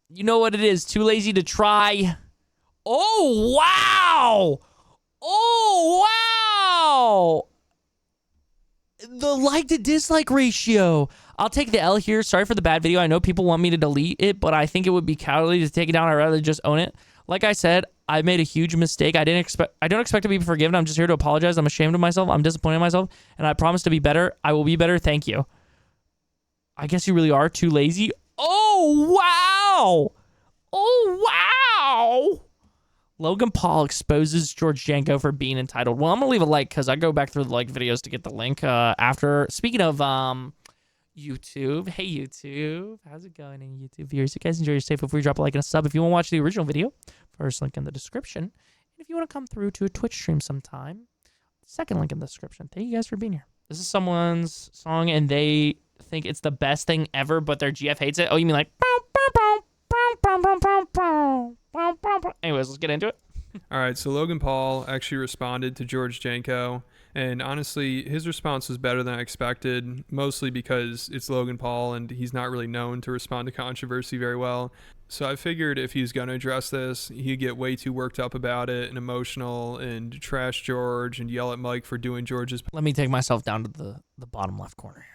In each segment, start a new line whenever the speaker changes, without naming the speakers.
You know what it is. Too lazy to try. Oh, wow. Oh, wow. The like to dislike ratio. I'll take the L here. Sorry for the bad video. I know people want me to delete it, but I think it would be cowardly to take it down. I'd rather just own it. Like I said, I made a huge mistake. I don't expect to be forgiven. I'm just here to apologize. I'm ashamed of myself. I'm disappointed in myself, and I promise to be better. I will be better. Thank you. I guess you really are too lazy. Oh, wow. Oh, wow. Logan Paul exposes George Janko for being entitled. Well, I'm going to leave a like because I go back through the like videos to get the link after. Speaking of YouTube. Hey, YouTube. How's it going in YouTube viewers? If you guys enjoy your stay, feel free to drop a like and a sub. If you want to watch the original video, first link in the description. And if you want to come through to a Twitch stream sometime, second link in the description. Thank you guys for being here. This is someone's song, and they think it's the best thing ever, but their GF hates it. Oh, you mean like... Anyways, let's get into it.
All right, so Logan Paul actually responded to George Janko, and honestly, his response was better than I expected, mostly because it's Logan Paul, and he's not really known to respond to controversy very well. So I figured if he was going to address this, he'd get way too worked up about it and emotional and trash George and yell at Mike for doing George's
Let me take myself down to the bottom left corner here.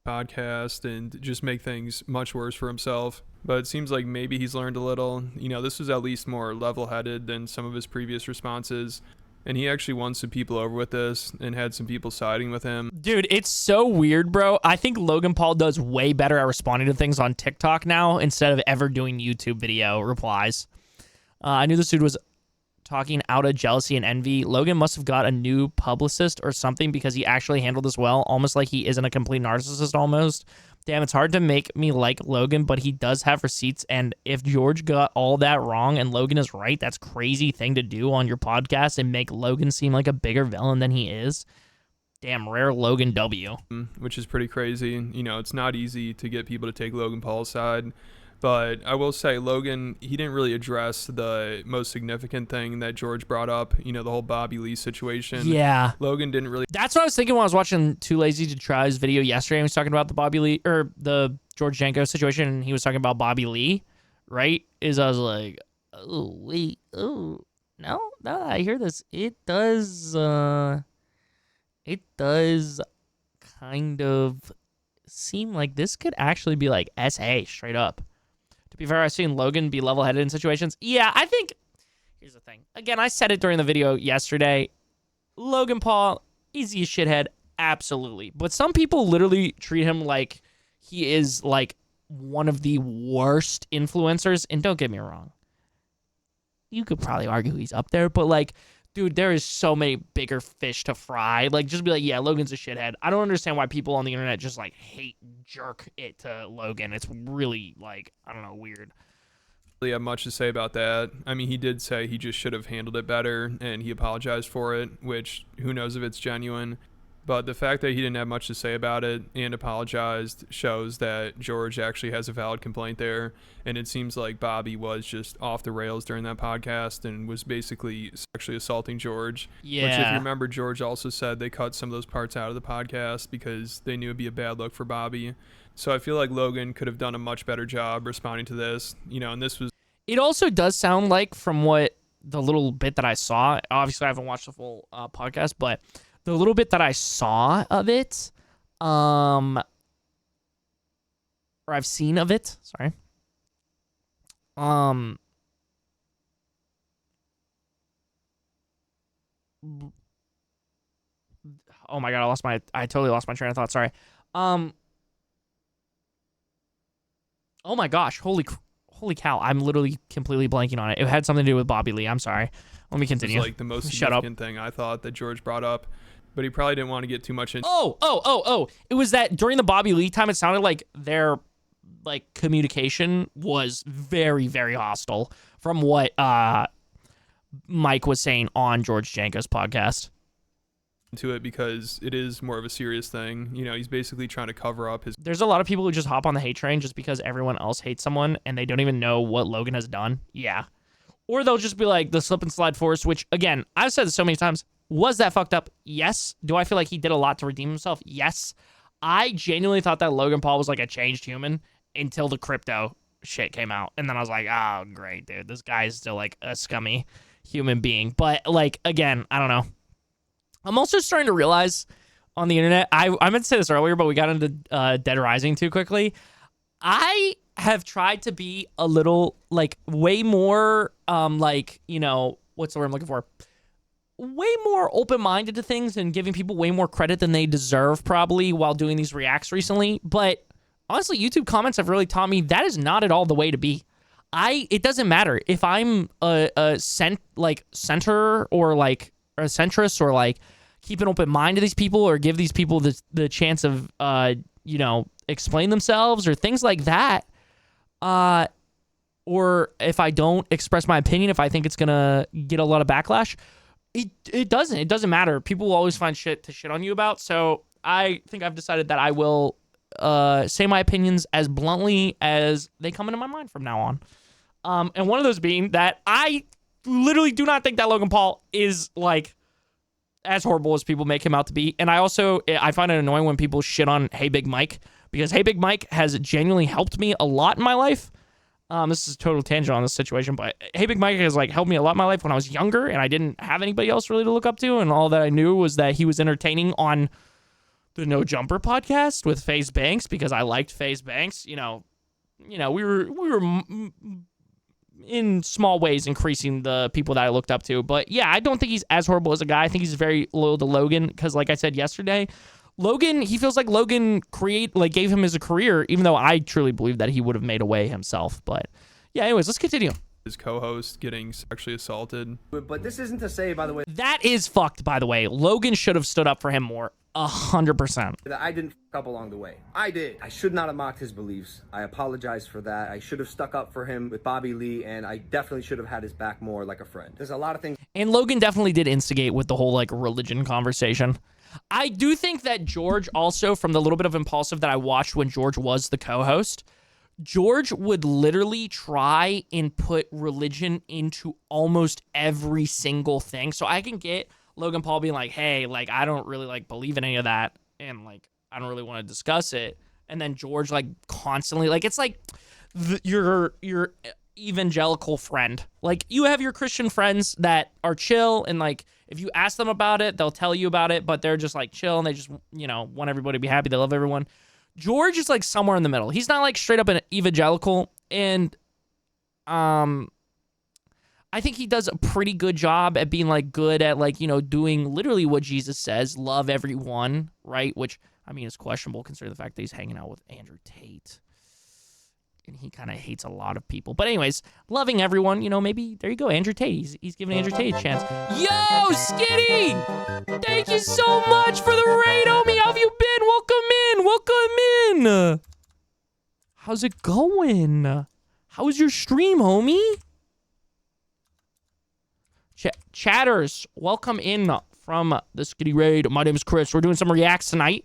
Podcast and just make things much worse for himself. But it seems like maybe he's learned a little. You know, this was at least more level-headed than some of his previous responses. And he actually won some people over with this and had some people siding with him.
Dude, it's so weird, bro. I think Logan Paul does way better at responding to things on TikTok now instead of ever doing YouTube video replies. I knew this dude was talking out of jealousy and envy. Logan must have got a new publicist or something because he actually handled this well, almost like he isn't a complete narcissist almost. Damn, it's hard to make me like Logan, but he does have receipts, and if George got all that wrong and Logan is right, that's crazy thing to do on your podcast and make Logan seem like a bigger villain than he is. Damn, rare Logan W.
Which is pretty crazy. You know, it's not easy to get people to take Logan Paul's side. But I will say, Logan, he didn't really address the most significant thing that George brought up, you know, the whole Bobby Lee situation.
Yeah.
Logan didn't really...
That's what I was thinking when I was watching Too Lazy to Try's video yesterday. He was talking about the Bobby Lee, or the George Janko situation, and he was talking about Bobby Lee, right? I was like, oh, wait, oh, no, now that I hear this, it does kind of seem like this could actually be like SA straight up. To be fair, I've seen Logan be level-headed in situations. Yeah, I think... Here's the thing. Again, I said it during the video yesterday. Logan Paul, easy as shithead, absolutely. But some people literally treat him like he is, like, one of the worst influencers. And don't get me wrong. You could probably argue he's up there. But, like, dude, there is so many bigger fish to fry. Like, just be like, yeah, Logan's a shithead. I don't understand why people on the internet just, like, hate jerk it to Logan. It's really, like, I don't know, weird.
Really have much to say about that. I mean, he did say he just should have handled it better, and he apologized for it, which who knows if it's genuine. But the fact that he didn't have much to say about it and apologized shows that George actually has a valid complaint there. And it seems like Bobby was just off the rails during that podcast and was basically sexually assaulting George.
Yeah.
Which, if you remember, George also said they cut some of those parts out of the podcast because they knew it'd be a bad look for Bobby. So I feel like Logan could have done a much better job responding to this. You know, and this was...
It also does sound like, from what the little bit that I saw, obviously I haven't watched the full podcast, but the little bit that I saw of it, or I've seen of it, sorry. Oh my God, I totally lost my train of thought, sorry. Oh my gosh, holy cow, I'm literally completely blanking on it. It had something to do with Bobby Lee. I'm sorry. Let me continue.
It was like the most significant thing I thought that George brought up, but he probably didn't want to get too much into.
Oh. It was that during the Bobby Lee time, it sounded like their like communication was very, very hostile from what Mike was saying on George Janko's podcast.
Into it because it is more of a serious thing. You know, he's basically trying to cover up his...
There's a lot of people who just hop on the hate train just because everyone else hates someone and they don't even know what Logan has done. Yeah. Or they'll just be like the slip and slide force, which, again, I've said this so many times. Was that fucked up? Yes. Do I feel like he did a lot to redeem himself? Yes. I genuinely thought that Logan Paul was like a changed human until the crypto shit came out. And then I was like, oh, great, dude. This guy is still like a scummy human being. But like, again, I don't know. I'm also starting to realize on the internet, I meant to say this earlier, but we got into Dead Rising too quickly. I have tried to be a little like way more like, you know, what's the word I'm looking for? Way more open-minded to things and giving people way more credit than they deserve probably while doing these reacts recently. But honestly, YouTube comments have really taught me that is not at all the way to be. It doesn't matter if I'm a center or like a centrist or like keep an open mind to these people or give these people the chance of you know, explain themselves or things like that. Or if I don't express my opinion, if I think it's gonna get a lot of backlash, it doesn't matter. People will always find shit to shit on you about. So I think I've decided that I will say my opinions as bluntly as they come into my mind from now on. And one of those being that I literally do not think that Logan Paul is like as horrible as people make him out to be. And I find it annoying when people shit on Hey Big Mike, because Hey Big Mike has genuinely helped me a lot in my life. This is a total tangent on this situation, but Hey Big Mike has like helped me a lot in my life when I was younger and I didn't have anybody else really to look up to. And all that I knew was that he was entertaining on the No Jumper podcast with FaZe Banks because I liked FaZe Banks. You know, we were in small ways increasing the people that I looked up to. But yeah, I don't think he's as horrible as a guy. I think he's very loyal to Logan because, like I said yesterday, Logan, he feels like Logan gave him his career, even though I truly believe that he would have made a way himself. But yeah, anyways, let's continue.
His co-host getting sexually assaulted.
But this isn't to say, by the way,
that is fucked, by the way. Logan should have stood up for him more. 100%.
that I didn't fuck up along the way. I did. I should not have mocked his beliefs. I apologize for that. I should have stuck up for him with Bobby Lee, and I definitely should have had his back more like a friend. There's a lot of things.
And Logan definitely did instigate with the whole like religion conversation. I do think that George also, from the little bit of Impulsive that I watched when George was the co-host, George would literally try and put religion into almost every single thing. So I can get Logan Paul being like, hey, like, I don't really like believe in any of that. And like, I don't really want to discuss it. And then George like constantly, like, it's like your evangelical friend. Like, you have your Christian friends that are chill and like, if you ask them about it, they'll tell you about it, but they're just like chill and they just, you know, want everybody to be happy. They love everyone. George is like somewhere in the middle. He's not like straight up an evangelical. And I think he does a pretty good job at being like good at like, you know, doing literally what Jesus says, love everyone, right? Which, I mean, is questionable considering the fact that he's hanging out with Andrew Tate. And he kind of hates a lot of people. But anyways, loving everyone, you know, maybe, there you go, Andrew Tate. He's giving Andrew Tate a chance. Yo, Skitty! Thank you so much for the raid, homie. How have you been? Welcome in. How's it going? How's your stream, homie? Chatters, welcome in from the Skitty raid. My name is Chris. We're doing some reacts tonight.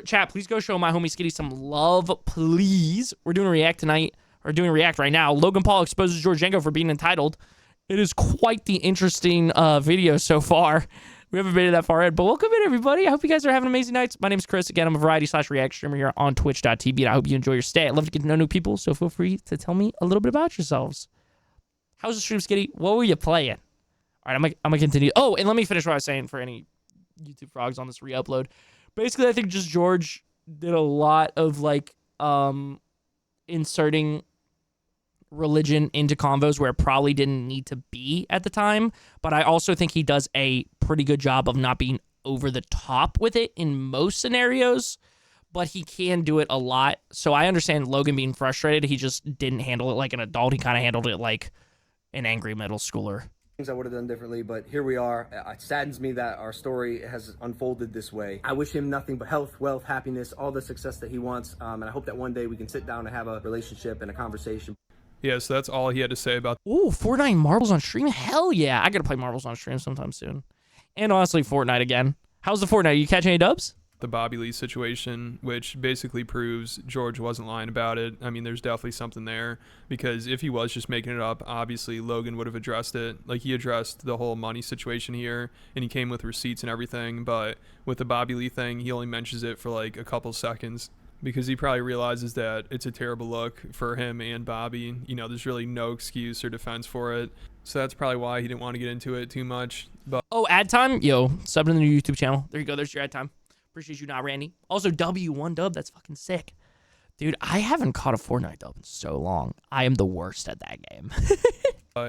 Chat, please go show my homie Skitty some love, please. We're doing a react tonight, or doing a react right now. Logan Paul exposes George Janko for being entitled. It is quite the interesting video so far. We haven't made it that far in, but welcome in, everybody. I hope you guys are having amazing nights. My name is Chris. Again, I'm a variety/react streamer here on twitch.tv, and I hope you enjoy your stay. I love to get to know new people, so feel free to tell me a little bit about yourselves. How's the stream, Skitty? What were you playing? All right, I'm gonna continue. Oh, and let me finish what I was saying for any YouTube frogs on this re-upload. Basically, I think just George did a lot of like inserting religion into convos where it probably didn't need to be at the time. But I also think he does a pretty good job of not being over the top with it in most scenarios. But he can do it a lot. So I understand Logan being frustrated. He just didn't handle it like an adult. He kind of handled it like an angry middle schooler.
Things I would have done differently, but here we are. It saddens me that our story has unfolded this way. I wish him nothing but health, wealth, happiness, all the success that he wants, and I hope that one day we can sit down and have a relationship and a conversation.
Yeah, so that's all he had to say about.
Ooh, Fortnite Marbles on stream? Hell yeah. I gotta play Marbles on stream sometime soon. And honestly, Fortnite again. How's the Fortnite? You catch any dubs?
The Bobby Lee situation, which basically proves George wasn't lying about it. I mean, there's definitely something there, because if he was just making it up, obviously Logan would have addressed it. Like, he addressed the whole money situation here, and he came with receipts and everything, but with the Bobby Lee thing, he only mentions it for like a couple seconds. because he probably realizes that it's a terrible look for him and Bobby. You know, there's really no excuse or defense for it. So that's probably why he didn't want to get into it too much. But
Oh, ad time? Yo, sub to the new YouTube channel. There you go. There's your ad time. Appreciate you not, Randy. Also, W1 dub. That's fucking sick. Dude, I haven't caught a Fortnite dub in so long. I am the worst at that game.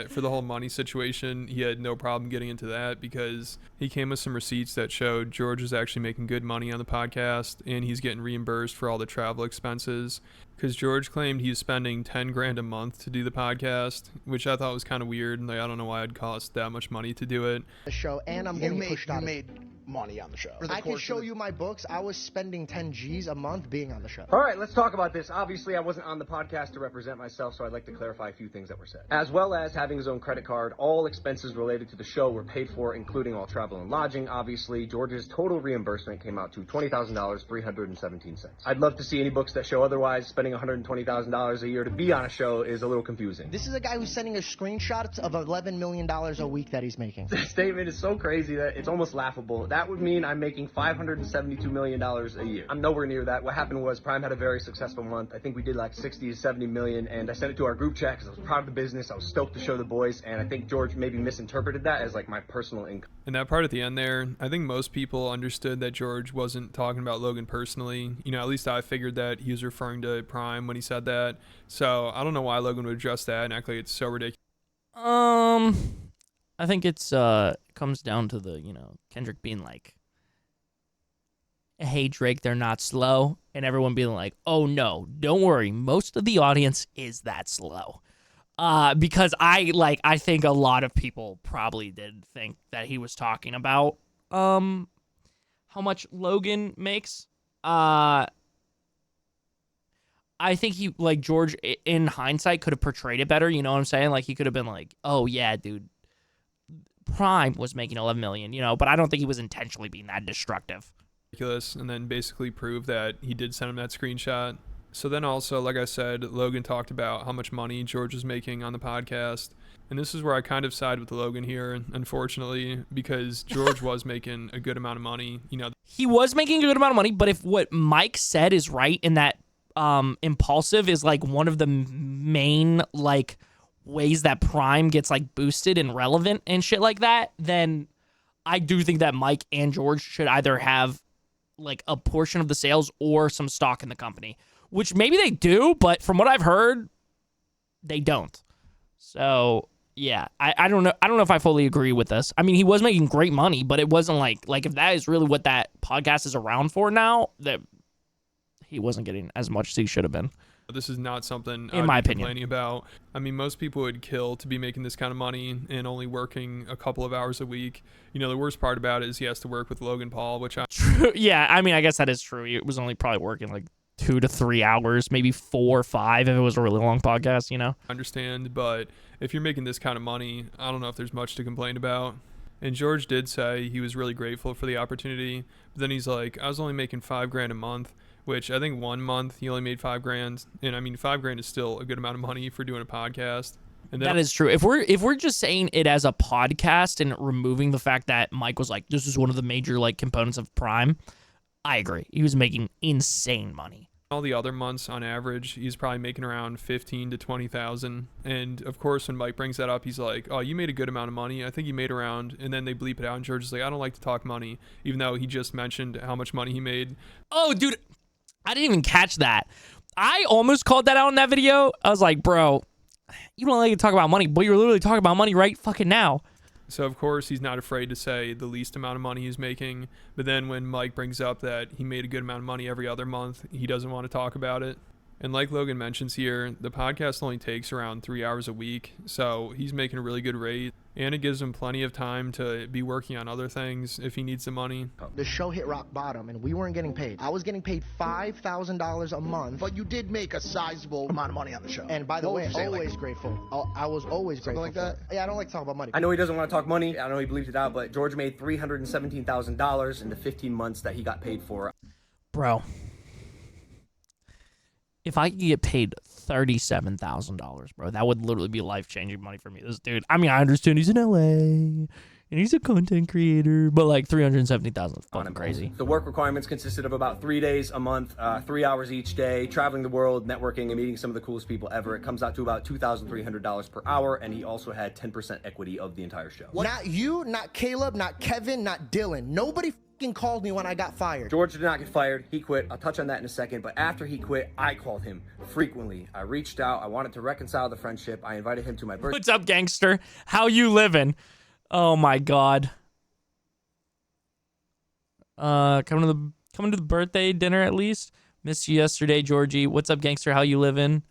for the whole money situation, he had no problem getting into that because he came with some receipts that showed George was actually making good money on the podcast, and he's getting reimbursed for all the travel expenses. Because George claimed he was spending 10 grand a month to do the podcast, which I thought was kind of weird. And like, I don't know why it'd cost that much money to do it.
The show, and I'm getting pushed out.
You made money on the show.
I can show you my books. I was spending 10 G's a month being on the show.
All right, let's talk about this. Obviously, I wasn't on the podcast to represent myself, so I'd like to clarify a few things that were said. As well as having his own credit card, all expenses related to the show were paid for, including all travel and lodging. Obviously, George's total reimbursement came out to $20,000, 317 cents. I'd love to see any books that show otherwise. Spending $120,000 a year to be on a show is a little confusing.
This is a guy who's sending us screenshots of $11 million a week that he's making.
This statement is so crazy that it's almost laughable. That would mean I'm making $572 million a year. I'm nowhere near that. What happened was Prime had a very successful month. I think we did like 60 to 70 million, and I sent it to our group chat because I was proud of the business. I was stoked to show the boys, and I think George maybe misinterpreted that as like my personal income.
And that part at the end there, I think most people understood that George wasn't talking about Logan personally. You know, at least I figured that he was referring to Prime when he said that. So I don't know why Logan would address that and act like it's so ridiculous.
I think it's comes down to the, Kendrick being like, hey, Drake, they're not slow. And everyone being like, oh, no, don't worry. Most of the audience is that slow. Because I think a lot of people probably did think that he was talking about how much Logan makes. I think he, like, George, in hindsight, could have portrayed it better. You know what I'm saying? Like, he could have been like, oh, yeah, dude, Prime was making $11 million, but I don't think he was intentionally being that destructive.
And then basically prove that he did send him that screenshot. So then also, like I said, Logan talked about how much money George was making on the podcast. And this is where I kind of side with Logan here, unfortunately, because George was making a good amount of money.
He was making a good amount of money, but if what Mike said is right, and that impulsive is like one of the main like ways that Prime gets like boosted and relevant and shit like that, then I do think that Mike and George should either have like a portion of the sales or some stock in the company, which maybe they do, but from what I've heard, they don't. So yeah, I don't know. I don't know if I fully agree with this. I mean, he was making great money, but it wasn't like if that is really what that podcast is around for now, that he wasn't getting as much as he should have been.
This is not something
in my opinion
complaining about. I mean, most people would kill to be making this kind of money and only working a couple of hours a week. The worst part about it is he has to work with Logan Paul, which
True. Yeah, I mean, I guess that is true. He was only probably working like 2 to 3 hours, maybe 4 or 5 if it was a really long podcast,
understand, but if you're making this kind of money, I don't know if there's much to complain about. And George did say he was really grateful for the opportunity, but then he's like, I was only making $5 grand a month, which I think 1 month he only made $5 grand. And I mean, $5 grand is still a good amount of money for doing a podcast. And then,
that is true. If we're just saying it as a podcast and removing the fact that Mike was like, this is one of the major like components of Prime, I agree. He was making insane money.
All the other months on average, he's probably making around 15 to 20,000. And of course, when Mike brings that up, he's like, oh, you made a good amount of money. I think you made around, and then they bleep it out. And George is like, I don't like to talk money, even though he just mentioned how much money he made.
Oh, dude, I didn't even catch that. I almost called that out in that video. I was like, bro, you don't like to talk about money, but you're literally talking about money right fucking now.
So, of course, he's not afraid to say the least amount of money he's making. But then when Mike brings up that he made a good amount of money every other month, he doesn't want to talk about it. And like Logan mentions here, the podcast only takes around 3 hours a week. So he's making a really good rate. And it gives him plenty of time to be working on other things if he needs the money.
The show hit rock bottom, and we weren't getting paid. I was getting paid $5,000 a month.
But you did make a sizable amount of money on the show.
And by the way, always grateful. I was always grateful.
Like that?
Yeah, I don't like to talk about money.
I know he doesn't want to talk money. I know he believes it out, but George made $317,000 in the 15 months that he got paid for.
Bro, if I could get paid $37,000, bro, that would literally be life-changing money for me. This dude, I mean, I understand he's in LA And he's a content creator, but like 370,000 is fucking crazy.
The work requirements consisted of about 3 days a month, 3 hours each day, traveling the world, networking, and meeting some of the coolest people ever. It comes out to about $2,300 per hour, and he also had 10% equity of the entire show.
Not you, not Caleb, not Kevin, not Dylan. Nobody fucking called me when I got fired.
George did not get fired. He quit. I'll touch on that in a second. But after he quit, I called him frequently. I reached out. I wanted to reconcile the friendship. I invited him to my birthday.
What's up, gangster? How you living? Oh my god. Coming to the birthday dinner at least. Missed you yesterday, Georgie. What's up, gangster? How you living?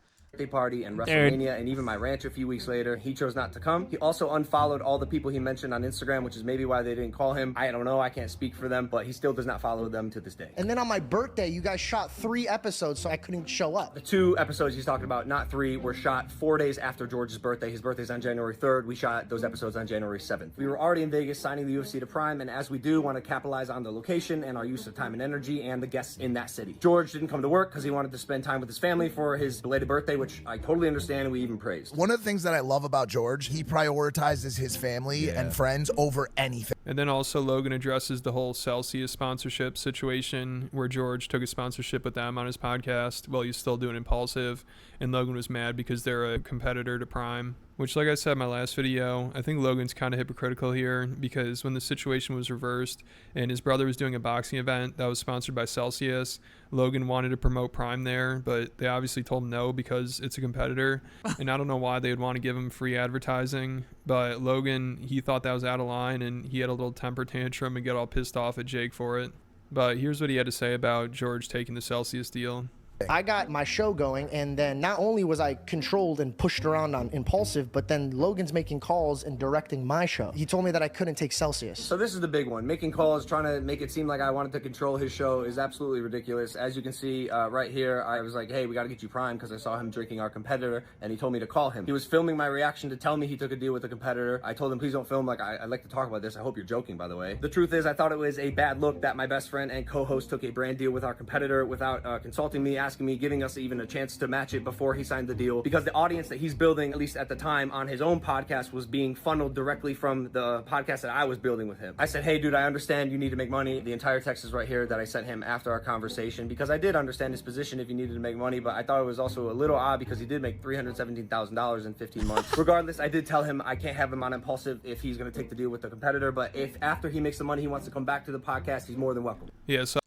Party and WrestleMania and even my ranch a few weeks later. He chose not to come. He also unfollowed all the people he mentioned on Instagram, which is maybe why they didn't call him. I don't know. I can't speak for them, but he still does not follow them to this day.
And then on my birthday, you guys shot 3 episodes, so I couldn't show up.
The 2 episodes he's talking about, not 3, were shot 4 days after George's birthday. His birthday's on January 3rd. We shot those episodes on January 7th. We were already in Vegas signing the UFC to Prime, and as we do, want to capitalize on the location and our use of time and energy and the guests in that city. George didn't come to work because he wanted to spend time with his family for his belated birthday, which I totally understand and we even praised.
One of the things that I love about George, he prioritizes his family and friends over anything.
And then also Logan addresses the whole Celsius sponsorship situation where George took a sponsorship with them on his podcast while he's still doing Impulsive, and Logan was mad because they're a competitor to Prime. Which, like I said in my last video, I think Logan's kind of hypocritical here because when the situation was reversed and his brother was doing a boxing event that was sponsored by Celsius, Logan wanted to promote Prime there, but they obviously told him no because it's a competitor. And I don't know why they would want to give him free advertising, but Logan, he thought that was out of line and he had a little temper tantrum and got all pissed off at Jake for it. But here's what he had to say about George taking the Celsius deal.
I got my show going, and then not only was I controlled and pushed around on Impulsive, but then Logan's making calls and directing my show. He told me that I couldn't take Celsius.
So this is the big one. Making calls, trying to make it seem like I wanted to control his show is absolutely ridiculous. As you can see right here, I was like, hey, we got to get you Prime because I saw him drinking our competitor, and he told me to call him. He was filming my reaction to tell me he took a deal with a competitor. I told him, please don't film. Like, I'd like to talk about this. I hope you're joking, by the way. The truth is, I thought it was a bad look that my best friend and co-host took a brand deal with our competitor without consulting me, asking me, giving us even a chance to match it before he signed the deal, because the audience that he's building, at least at the time, on his own podcast was being funneled directly from the podcast that I was building with him. I said, hey dude, I understand you need to make money. The entire text is right here that I sent him after our conversation, because I did understand his position if he needed to make money, but I thought it was also a little odd because he did make $317,000 in 15 months. Regardless, I did tell him I can't have him on Impulsive if he's going to take the deal with the competitor, but if after he makes the money he wants to come back to the podcast, he's more than welcome.
Yeah, so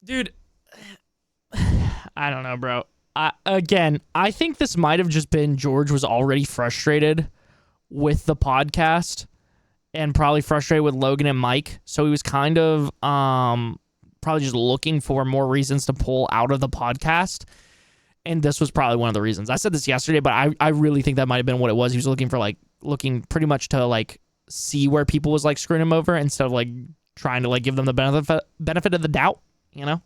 Dude, I don't know, bro. I think this might have just been George was already frustrated with the podcast and probably frustrated with Logan and Mike. So he was kind of probably just looking for more reasons to pull out of the podcast. And this was probably one of the reasons. I said this yesterday, but I really think that might have been what it was. He was looking pretty much to see where people was screwing him over instead of trying to give them the benefit of the doubt, you know?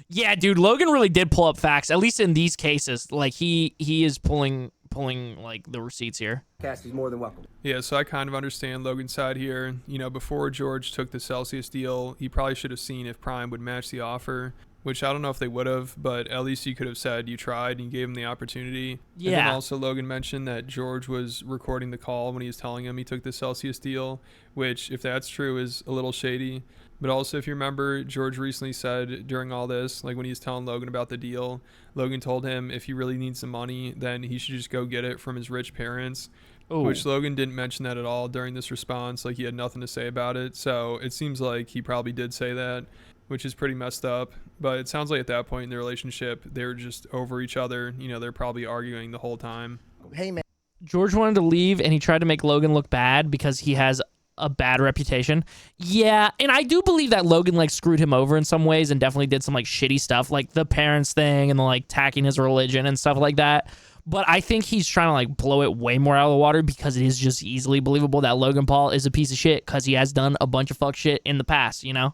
Yeah, dude, Logan really did pull up facts, at least in these cases. He is pulling the receipts here.
He's more than welcome.
Yeah, so I kind of understand Logan's side here. You know, before George took the Celsius deal, he probably should have seen if Prime would match the offer, which I don't know if they would have, but at least you could have said you tried and you gave him the opportunity.
Yeah.
And then also Logan mentioned that George was recording the call when he was telling him he took the Celsius deal, which, if that's true, is a little shady. But also, if you remember, George recently said during all this, when he was telling Logan about the deal, Logan told him if he really needs some money, then he should just go get it from his rich parents. Ooh. Which Logan didn't mention that at all during this response. He had nothing to say about it. So it seems like he probably did say that, which is pretty messed up. But it sounds like at that point in the relationship, they were just over each other. You know, they're probably arguing the whole time.
Hey, man.
George wanted to leave, and he tried to make Logan look bad because he has a bad reputation. Yeah, and I do believe that Logan screwed him over in some ways and definitely did some shitty stuff, like the parents thing and the tacking his religion and stuff like that. But I think he's trying to blow it way more out of the water because it is just easily believable that Logan Paul is a piece of shit because he has done a bunch of fuck shit in the past, you know?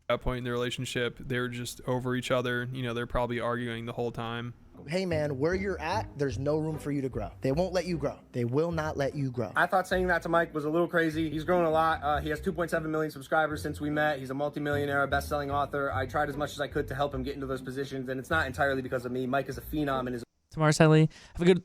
At that point in the relationship, they're just over each other. You know, they're probably arguing the whole time.
Hey man, where you're at, there's no room for you to grow. They won't let you grow. They will not let you grow.
I thought saying that to Mike was a little crazy. He's grown a lot. He has 2.7 million subscribers since we met. He's a multimillionaire, a best-selling author. I tried as much as I could to help him get into those positions, and it's not entirely because of me. Mike is a phenom and is...
Tamar Sally, have a good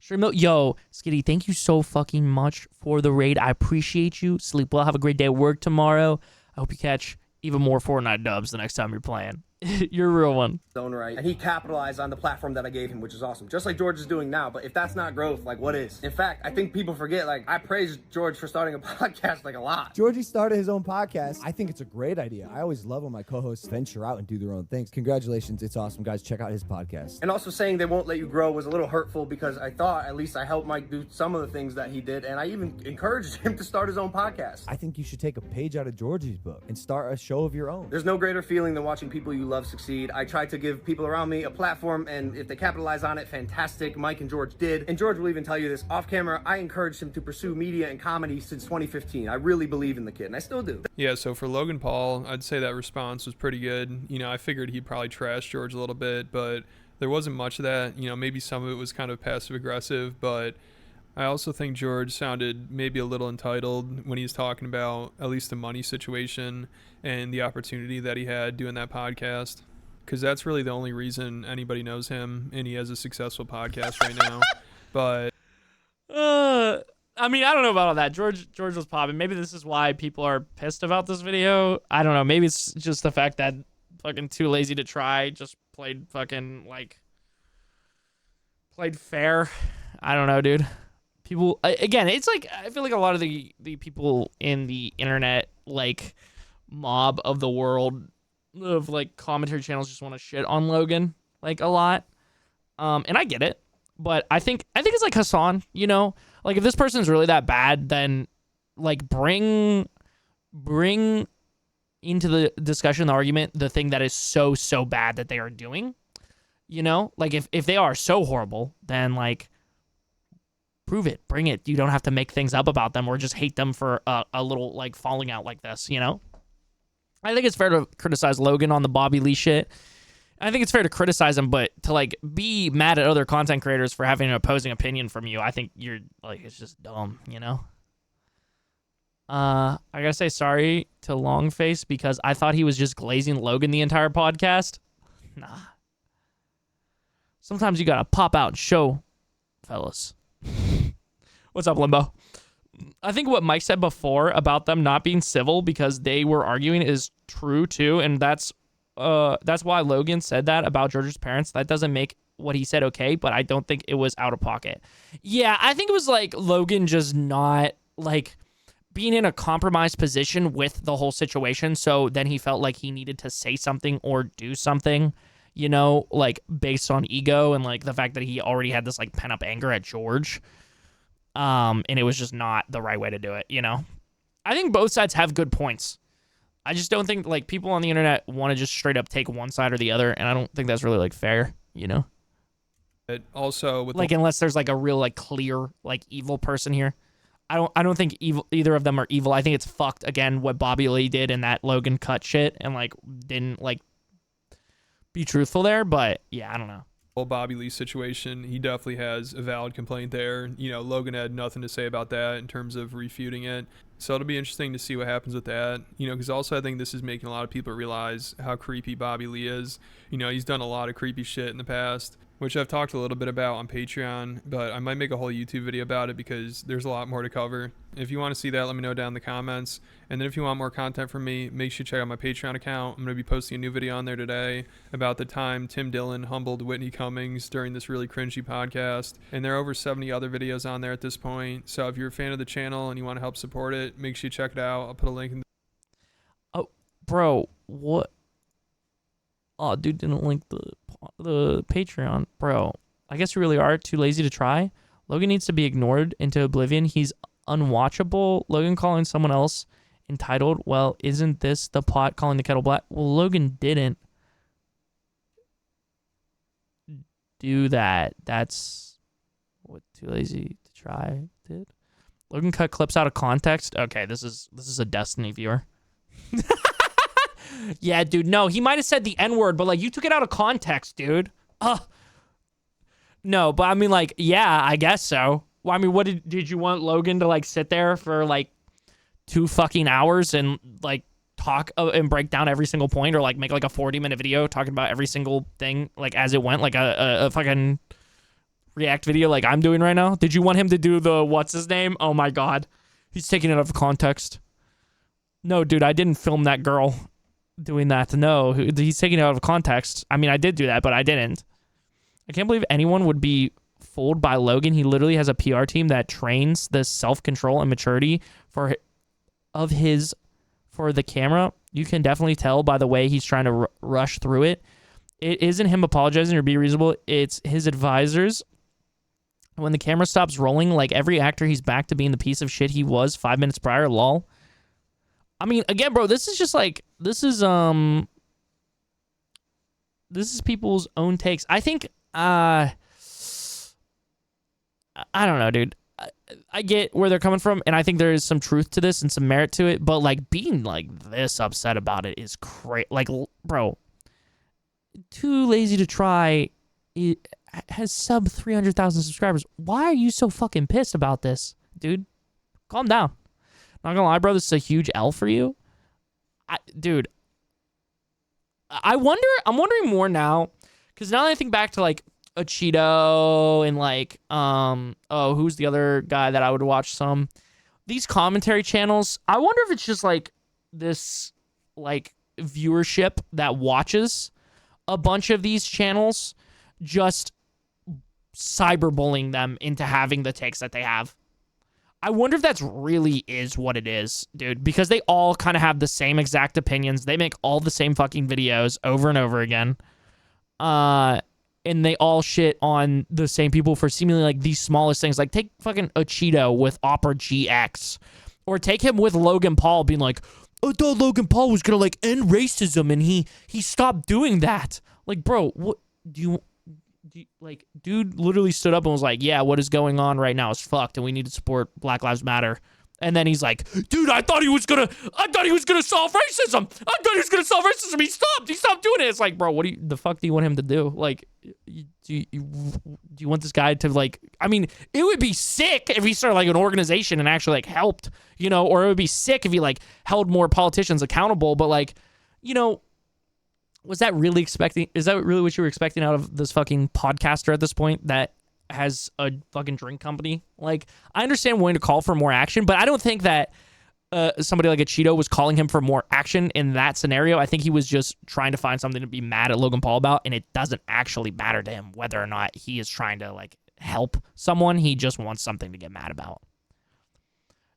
Yo, Skitty, thank you so fucking much for the raid. I appreciate you. Sleep well. Have a great day at work tomorrow. I hope you catch even more Fortnite dubs the next time you're playing. You're a real one.
Own right, and he capitalized on the platform that I gave him, which is awesome, just like George is doing now. But if that's not growth, like what is? In fact, I think people forget, like, I praised George for starting a podcast like a lot.
Georgie started his own podcast. I think it's a great idea. I always love when my co-hosts venture out and do their own things. Congratulations, it's awesome, guys. Check out his podcast.
And also saying they won't let you grow was a little hurtful, because I thought at least I helped Mike do some of the things that he did, and I even encouraged him to start his own podcast.
I think you should take a page out of Georgie's book and start a show of your own.
There's no greater feeling than watching people you love succeed. I try to give people around me a platform, and if they capitalize on it, fantastic. Mike and George did. And George will even tell you this off camera. I encouraged him to pursue media and comedy since 2015. I really believe in the kid, and I still do.
Yeah, so for Logan Paul, I'd say that response was pretty good. You know, I figured he'd probably trash George a little bit, but there wasn't much of that. You know, maybe some of it was kind of passive aggressive, but I also think George sounded maybe a little entitled when he was talking about at least the money situation and the opportunity that he had doing that podcast, because that's really the only reason anybody knows him, and he has a successful podcast right now. But
I mean, I don't know about all that. George was popping. Maybe this is why people are pissed about this video. I don't know. Maybe it's just the fact that fucking Too Lazy to Try just played fucking, like, played fair. I don't know, dude. People, again, it's like, I feel like a lot of the people in the internet, like, mob of the world of, like, commentary channels just want to shit on Logan, like, a lot. And I get it. But I think it's like Hassan, you know? Like, if this person's really that bad, then, like, bring into the discussion, the argument, the thing that is so bad that they are doing, you know? Like, if they are so horrible, then, like, prove it, bring it. You don't have to make things up about them or just hate them for a little, like, falling out like this, you know? I think it's fair to criticize Logan on the Bobby Lee shit. I think it's fair to criticize him, but to, like, be mad at other content creators for having an opposing opinion from you, I think you're, like, it's just dumb, you know? I gotta say sorry to Longface because I thought he was just glazing Logan the entire podcast. Nah. Sometimes you gotta pop out and show, fellas. What's up, Limbo? I think what Mike said before about them not being civil because they were arguing is true, too, and that's why Logan said that about George's parents. That doesn't make what he said okay, but I don't think it was out of pocket. Yeah, I think it was like Logan just not, like, being in a compromised position with the whole situation, so then he felt like he needed to say something or do something, you know, like, based on ego and, like, the fact that he already had this, like, pent-up anger at George, and it was just not the right way to do it, you know? I think both sides have good points. I just don't think, like, people on the internet want to just straight up take one side or the other, and I don't think that's really, like, fair, you know?
it also with
Like, unless there's, like, a real, like, clear, like, evil person here. I don't think either of them are evil. I think it's fucked, again, what Bobby Lee did in that Logan cut shit and, like, didn't, like, be truthful there, but, yeah, I don't know.
whole Bobby Lee situation, he definitely has a valid complaint there. You know, Logan had nothing to say about that in terms of refuting it. So it'll be interesting to see what happens with that. You know, because also I think this is making a lot of people realize how creepy Bobby Lee is. You know, he's done a lot of creepy shit in the past, which I've talked a little bit about on Patreon, but I might make a whole YouTube video about it because there's a lot more to cover. If you want to see that, let me know down in the comments. And then if you want more content from me, make sure you check out my Patreon account. I'm going to be posting a new video on there today about the time Tim Dillon humbled Whitney Cummings during this really cringy podcast. And there are over 70 other videos on there at this point. So if you're a fan of the channel and you want to help support it, make sure you check it out. I'll put a link in
Oh, bro, what? Oh, dude didn't link the Patreon. Bro, I guess you really are too lazy to try. Logan needs to be ignored into oblivion. He's unwatchable. Logan calling someone else entitled. Well, isn't this the pot calling the kettle black? Well, Logan didn't do that. That's what too lazy to try did. Logan cut clips out of context. Okay, this is a Destiny viewer. Yeah, dude, no, he might have said the N-word, but, like, you took it out of context, dude. No, but I mean, like, yeah, I guess so. Well, I mean, what did you want Logan to, like, sit there for, like, 2 fucking hours and, like, talk and break down every single point, or, like, make, like, a 40-minute video talking about every single thing, like, as it went, like a fucking react video like I'm doing right now? Did you want him to do the what's his name? Oh my god. He's taking it out of context. No, dude, I didn't film that girl doing that. No, he's taking it out of context. I mean, I did do that, but I didn't. I can't believe anyone would be fooled by Logan. He literally has a PR team that trains the self-control and maturity for the camera. You can definitely tell by the way he's trying to rush through it. It isn't him apologizing or be reasonable. It's his advisors. When the camera stops rolling, like every actor, he's back to being the piece of shit he was 5 minutes prior. Lol. I mean, again, bro, this is just like, this is people's own takes. I think, I don't know, dude. I get where they're coming from, and I think there is some truth to this and some merit to it, but like being like this upset about it is crazy. Like, bro, Too Lazy to Try it has sub 300,000 subscribers. Why are you so fucking pissed about this, dude? Calm down. Not gonna lie, bro, this is a huge L for you. Dude, I'm wondering more now, because now that I think back to like a Cheeto and like who's the other guy that I would watch some, these commentary channels, I wonder if it's just like this like viewership that watches a bunch of these channels just cyberbullying them into having the takes that they have. I wonder if that's really is what it is, dude, because they all kind of have the same exact opinions. They make all the same fucking videos over and over again. And they all shit on the same people for seemingly like the smallest things. Like take fucking a Cheeto with Opera GX, or take him with Logan Paul being like, I thought Logan Paul was gonna like end racism and he stopped doing that. Like, bro, what do you like? Dude literally stood up and was like, yeah, what is going on right now is fucked and we need to support Black Lives Matter. And then he's like, dude, I thought he was gonna solve racism. He stopped doing it. It's like, bro, what the fuck do you want him to do? Like, do you want this guy to like, I mean, it would be sick if he started like an organization and actually like helped, you know, or it would be sick if he like held more politicians accountable. But like, you know, is that really what you were expecting out of this fucking podcaster at this point that has a fucking drink company? Like, I understand wanting to call for more action, but I don't think that somebody like a Cheeto was calling him for more action in that scenario. I think he was just trying to find something to be mad at Logan Paul about, and it doesn't actually matter to him whether or not he is trying to like help someone. He just wants something to get mad about.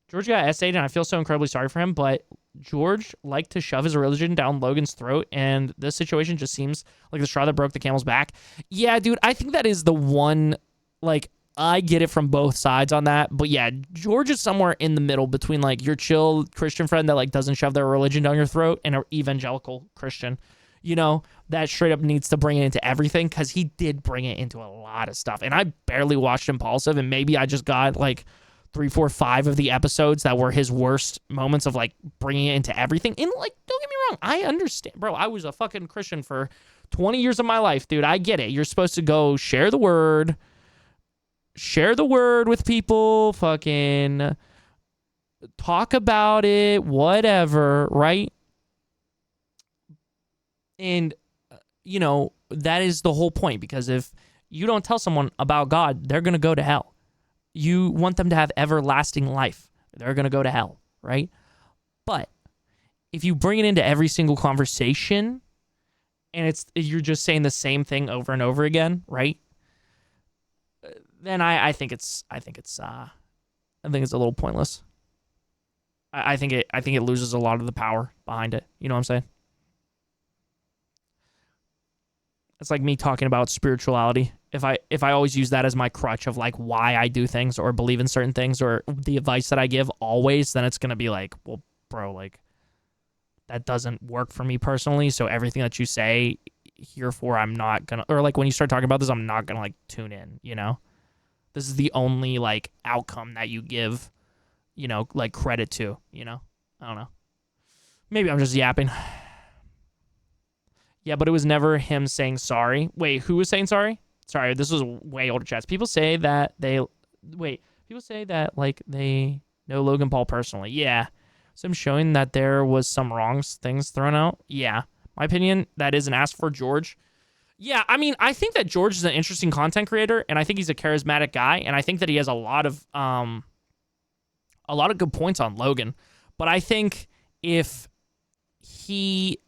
George got essayed, and I feel so incredibly sorry for him, but George liked to shove his religion down Logan's throat, and this situation just seems like the straw that broke the camel's back. Yeah, dude, I think that is the one, like, I get it from both sides on that, but yeah, George is somewhere in the middle between, like, your chill Christian friend that, like, doesn't shove their religion down your throat and an evangelical Christian, you know, that straight up needs to bring it into everything, because he did bring it into a lot of stuff, and I barely watched Impulsive, and maybe I just got, like, 3, 4, 5 of the episodes that were his worst moments of like bringing it into everything. And like, don't get me wrong, I understand, bro. I was a fucking Christian for 20 years of my life, dude. I get it. You're supposed to go share the word with people, fucking talk about it, whatever, right? And you know, that is the whole point, because if you don't tell someone about God, they're going to go to hell. You want them to have everlasting life. They're going to go to hell, right? But if you bring it into every single conversation and you're just saying the same thing over and over again, right? Then I think it's a little pointless. I think it loses a lot of the power behind it. You know what I'm saying? It's like me talking about spirituality. If I always use that as my crutch of like why I do things or believe in certain things or the advice that I give always, then it's going to be like, well, bro, like that doesn't work for me personally. So everything that you say herefore, I'm not going to, or like when you start talking about this, I'm not going to like tune in, you know? This is the only like outcome that you give, you know, like credit to, you know? I don't know. Maybe I'm just yapping. Yeah, but it was never him saying sorry. Wait, who was saying sorry? Sorry, this was way older chats. People say that like they know Logan Paul personally. Yeah. So I'm showing that there was some wrong things thrown out. Yeah. My opinion, that is an ask for George. Yeah, I mean, I think that George is an interesting content creator, and I think he's a charismatic guy, and I think that he has a lot of good points on Logan. But I think if he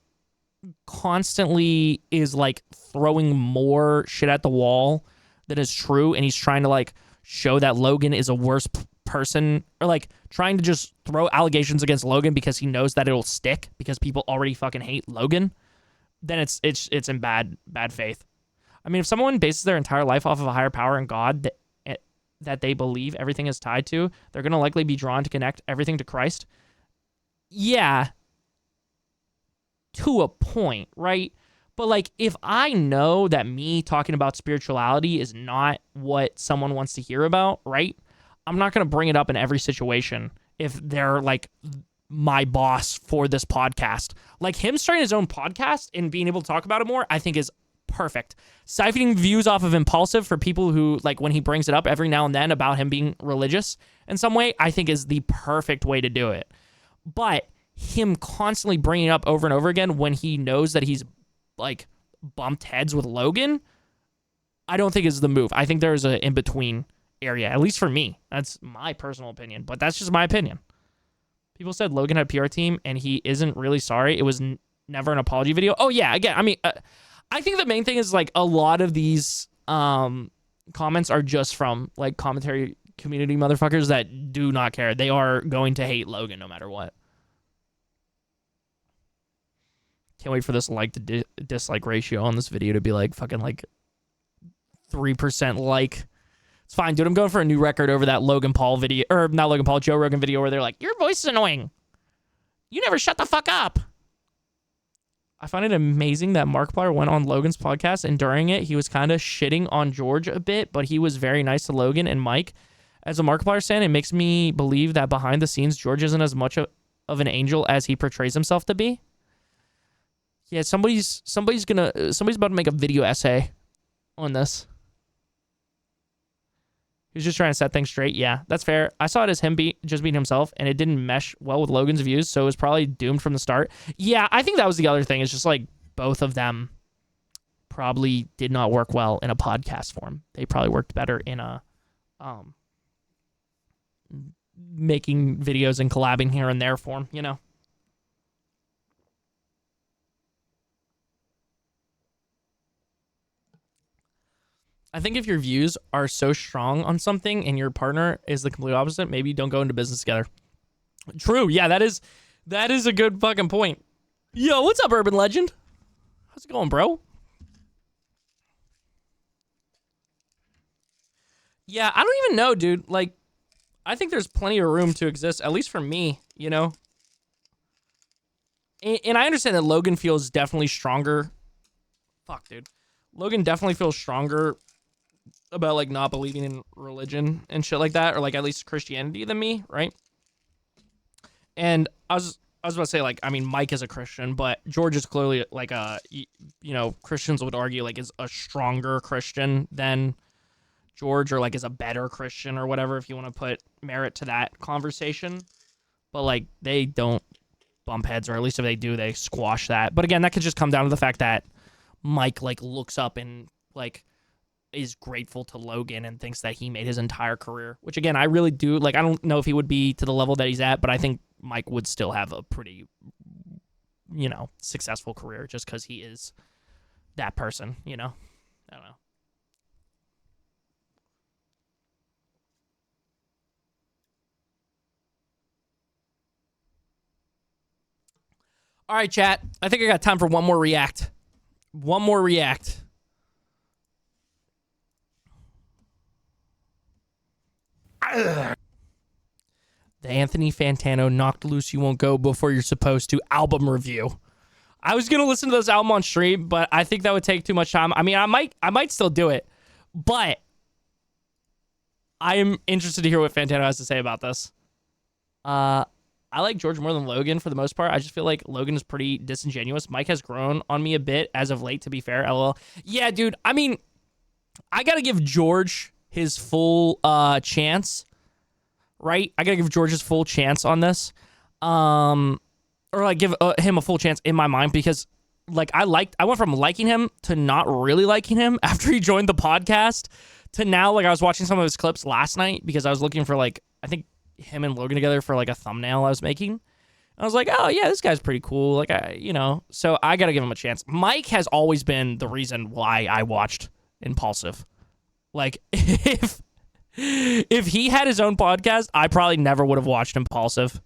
constantly is like throwing more shit at the wall than is true, and he's trying to like show that Logan is a worse person, or like trying to just throw allegations against Logan because he knows that it'll stick because people already fucking hate Logan, then it's in bad faith. I mean, if someone bases their entire life off of a higher power and God that they believe everything is tied to, they're going to likely be drawn to connect everything to Christ. Yeah, to a point, right? But like, if I know that me talking about spirituality is not what someone wants to hear about, right? I'm not going to bring it up in every situation if they're like my boss for this podcast. Like him starting his own podcast and being able to talk about it more, I think is perfect. Siphoning views off of Impulsive for people who like when he brings it up every now and then about him being religious in some way, I think is the perfect way to do it. But him constantly bringing it up over and over again when he knows that he's like bumped heads with Logan, I don't think is the move. I think there's an in-between area, at least for me. That's my personal opinion, but that's just my opinion. People said Logan had a PR team and he isn't really sorry. It was never an apology video. Oh yeah, again, I mean, I think the main thing is like a lot of these comments are just from like commentary community motherfuckers that do not care. They are going to hate Logan no matter what. Can't wait for this like to dislike ratio on this video to be like fucking like 3% like. It's fine, dude. I'm going for a new record over that Logan Paul video, or not Logan Paul, Joe Rogan video where they're like, your voice is annoying. You never shut the fuck up. I find it amazing that Markiplier went on Logan's podcast, and during it, he was kind of shitting on George a bit, but he was very nice to Logan and Mike. As a Markiplier fan, it makes me believe that behind the scenes, George isn't as much of an angel as he portrays himself to be. Yeah, somebody's about to make a video essay on this. He was just trying to set things straight. Yeah, that's fair. I saw it as him just being himself, and it didn't mesh well with Logan's views, so it was probably doomed from the start. Yeah, I think that was the other thing. It's just like both of them probably did not work well in a podcast form. They probably worked better in a making videos and collabing here and there form, you know? I think if your views are so strong on something and your partner is the complete opposite, maybe you don't go into business together. True. Yeah, that is a good fucking point. Yo, what's up, Urban Legend? How's it going, bro? Yeah, I don't even know, dude. Like, I think there's plenty of room to exist, at least for me, you know? And I understand that Logan feels definitely stronger. Fuck, dude. Logan definitely feels stronger about like not believing in religion and shit like that, or like at least Christianity than me, right? And I was about to say, like, I mean, Mike is a Christian, but George is clearly like Christians would argue like is a stronger Christian than George, or like is a better Christian or whatever, if you want to put merit to that conversation. But like they don't bump heads, or at least if they do, they squash that. But again, that could just come down to the fact that Mike like looks up and like is grateful to Logan and thinks that he made his entire career, which again, I really do. Like, I don't know if he would be to the level that he's at, but I think Mike would still have a pretty, you know, successful career just because he is that person, you know? I don't know. All right, chat. I think I got time for one more react. One more react. The Anthony Fantano Knocked Loose You Won't Go Before You're Supposed to album review. I was going to listen to this album on stream, but I think that would take too much time. I mean, I might still do it, but I am interested to hear what Fantano has to say about this. I like George more than Logan for the most part. I just feel like Logan is pretty disingenuous. Mike has grown on me a bit as of late, to be fair. LOL. Yeah, dude. I mean, I got to give George his full chance, right? I got to give George his full chance on this. Or like give him a full chance in my mind, because I went from liking him to not really liking him after he joined the podcast to now, like, I was watching some of his clips last night because I was looking for, like, I think him and Logan together for, like, a thumbnail I was making. I was like, oh, yeah, this guy's pretty cool. Like, so I got to give him a chance. Mike has always been the reason why I watched Impulsive. Like, if he had his own podcast, I probably never would have watched Impulsive.